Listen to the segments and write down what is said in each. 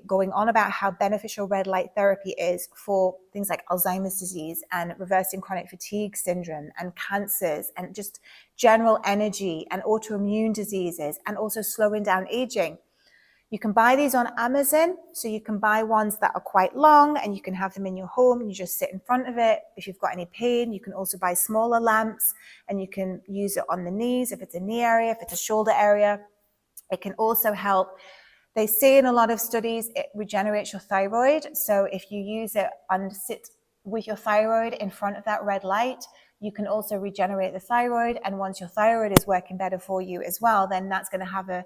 going on about how beneficial red light therapy is for things like Alzheimer's disease and reversing chronic fatigue syndrome and cancers and just general energy and autoimmune diseases and also slowing down aging. You can buy these on Amazon, so you can buy ones that are quite long and you can have them in your home and you just sit in front of it. If you've got any pain, you can also buy smaller lamps and you can use it on the knees if it's a knee area, if it's a shoulder area. It can also help. They say in a lot of studies, it regenerates your thyroid. So if you use it and sit with your thyroid in front of that red light, you can also regenerate the thyroid. And once your thyroid is working better for you as well, then that's going to have a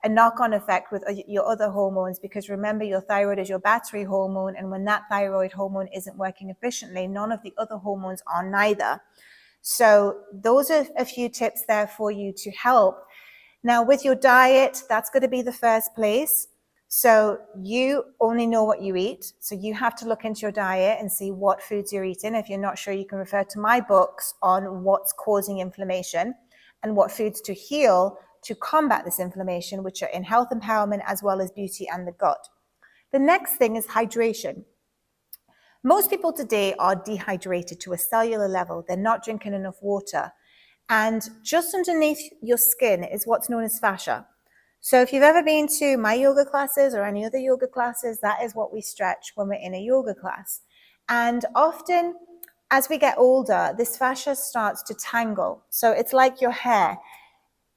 knock-on effect with your other hormones, because remember, your thyroid is your battery hormone. And when that thyroid hormone isn't working efficiently, none of the other hormones are neither. So those are a few tips there for you to help. Now, with your diet, that's going to be the first place. So you only know what you eat. So you have to look into your diet and see what foods you're eating. If you're not sure, you can refer to my books on what's causing inflammation and what foods to heal to combat this inflammation, which are in health empowerment as well as beauty and the gut. The next thing is hydration. Most people today are dehydrated to a cellular level. They're not drinking enough water. And just underneath your skin is what's known as fascia. So if you've ever been to my yoga classes or any other yoga classes, that is what we stretch when we're in a yoga class. And often as we get older, this fascia starts to tangle. So it's like your hair.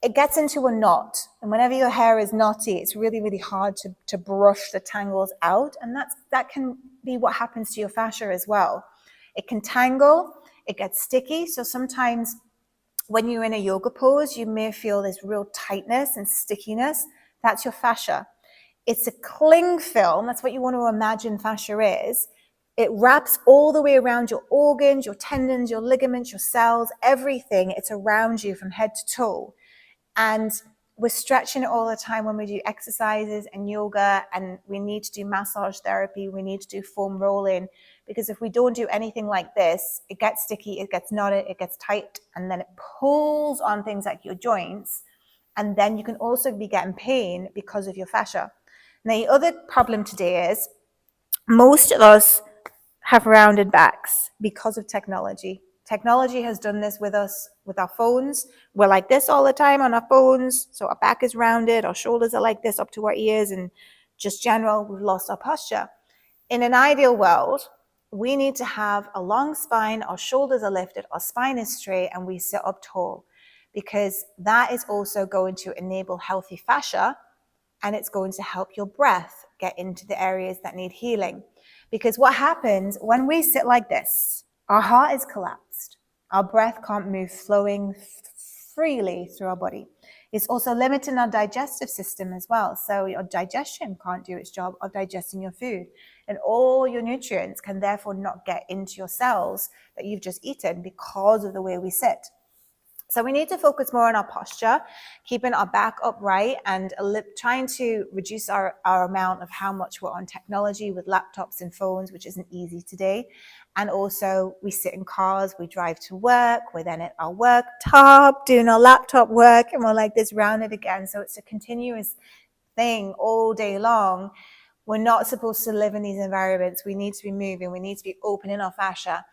It gets into a knot. And whenever your hair is knotty, it's really, really hard to brush the tangles out. And that can be what happens to your fascia as well. It can tangle, it gets sticky. So sometimes when you're in a yoga pose, you may feel this real tightness and stickiness. That's your fascia. It's a cling film. That's what you want to imagine fascia is. It wraps all the way around your organs, your tendons, your ligaments, your cells, everything. It's around you from head to toe. And we're stretching it all the time when we do exercises and yoga, and we need to do massage therapy. We need to do foam rolling, because if we don't do anything like this, it gets sticky, it gets knotted, it gets tight, and then it pulls on things like your joints. And then you can also be getting pain because of your fascia. Now, the other problem today is most of us have rounded backs because of technology. Technology has done this with us, with our phones. We're like this all the time on our phones. So our back is rounded, our shoulders are like this up to our ears, and just general, we've lost our posture. In an ideal world, we need to have a long spine, our shoulders are lifted, our spine is straight, and we sit up tall, because that is also going to enable healthy fascia, and it's going to help your breath get into the areas that need healing. Because what happens when we sit like this, our heart is collapsed. Our breath can't move flowing freely through our body. It's also limiting our digestive system as well. So your digestion can't do its job of digesting your food. And all your nutrients can therefore not get into your cells that you've just eaten because of the way we sit. So we need to focus more on our posture, keeping our back upright, and trying to reduce our amount of how much we're on technology with laptops and phones, which isn't easy today. And also we sit in cars, we drive to work, we're then at our work top doing our laptop work, and we're like this rounded again. So it's a continuous thing all day long. We're not supposed to live in these environments. We need to be moving. We need to be opening our fascia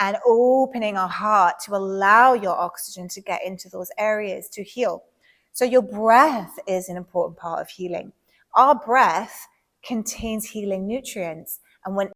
and opening our heart to allow your oxygen to get into those areas to heal. So your breath is an important part of healing. Our breath contains healing nutrients. And when